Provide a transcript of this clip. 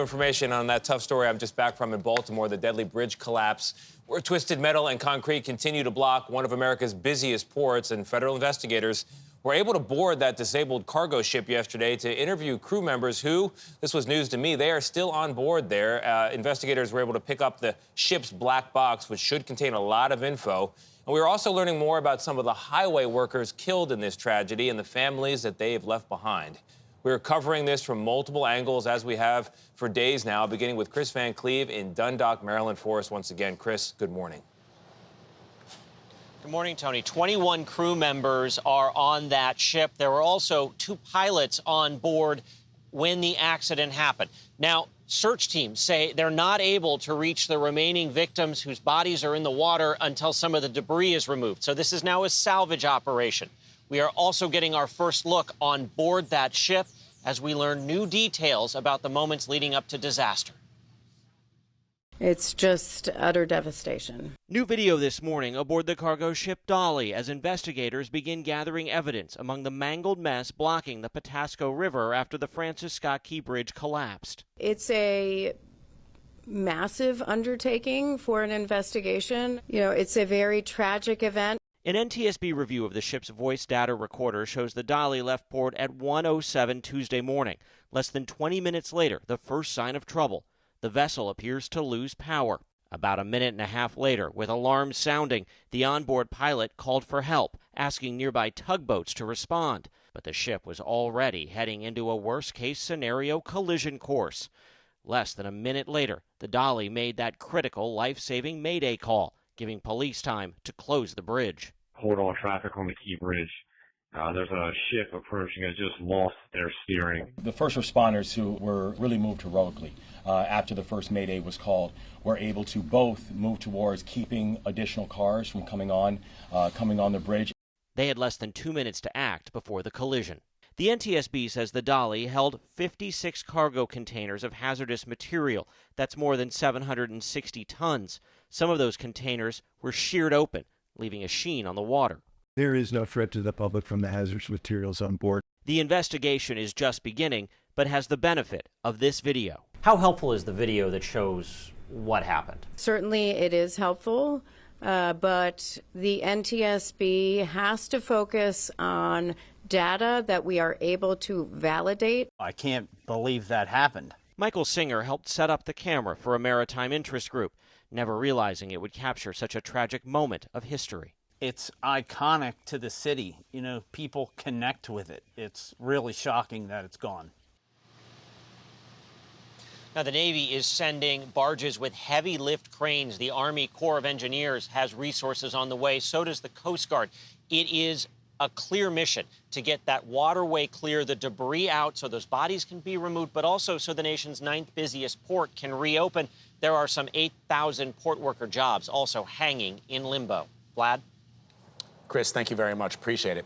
information on that tough story I'm just back from in Baltimore, the deadly bridge collapse, where twisted metal and concrete continue to block one of America's busiest ports, and federal investigators were able to board that disabled cargo ship yesterday to interview crew members who, this was news to me, they are still on board there. Investigators were able to pick up the ship's black box, which should contain a lot of info. And we were also learning more about some of the highway workers killed in this tragedy and the families that they have left behind. We're covering this from multiple angles, as we have for days now, beginning with Chris Van Cleve in Dundalk, Maryland for us once again. Chris, good morning. Good morning, Tony. 21 crew members are on that ship. There were also 2 pilots on board when the accident happened. Now, search teams say they're not able to reach the remaining victims whose bodies are in the water until some of the debris is removed. So this is now a salvage operation. We are also getting our first look on board that ship as we learn new details about the moments leading up to disaster. It's just utter devastation. New video this morning aboard the cargo ship Dolly as investigators begin gathering evidence among the mangled mess blocking the Patapsco River after the Francis Scott Key Bridge collapsed. It's a massive undertaking for an investigation. You know, it's a very tragic event. An NTSB review of the ship's voice data recorder shows the Dolly left port at 1:07 Tuesday morning. Less than 20 minutes later, the first sign of trouble. The vessel appears to lose power. About a minute and a half later, with alarms sounding, the onboard pilot called for help, asking nearby tugboats to respond. But the ship was already heading into a worst-case scenario collision course. Less than a minute later, the Dolly made that critical life-saving mayday call, giving police time to close the bridge. Hold all traffic on the Key Bridge. There's a ship approaching that just lost their steering. The first responders, who were really moved heroically after the first mayday was called, were able to both move towards keeping additional cars from coming on the bridge. They had less than 2 minutes to act before the collision. The NTSB says the Dolly held 56 cargo containers of hazardous material. That's more than 760 tons. Some of those containers were sheared open, leaving a sheen on the water. There is no threat to the public from the hazardous materials on board. The investigation is just beginning, but has the benefit of this video. How helpful is the video that shows what happened? Certainly it is helpful, but the NTSB has to focus on data that we are able to validate. I can't believe that happened. Michael Singer helped set up the camera for a maritime interest group, never realizing it would capture such a tragic moment of history. It's iconic to the city. You know, people connect with it. It's really shocking that it's gone. Now, the Navy is sending barges with heavy lift cranes. The Army Corps of Engineers has resources on the way. So does the Coast Guard. It is a clear mission to get that waterway clear, the debris out so those bodies can be removed, but also so the nation's 9th busiest port can reopen. There are some 8,000 port worker jobs also hanging in limbo. Vlad? Chris, thank you very much. Appreciate it.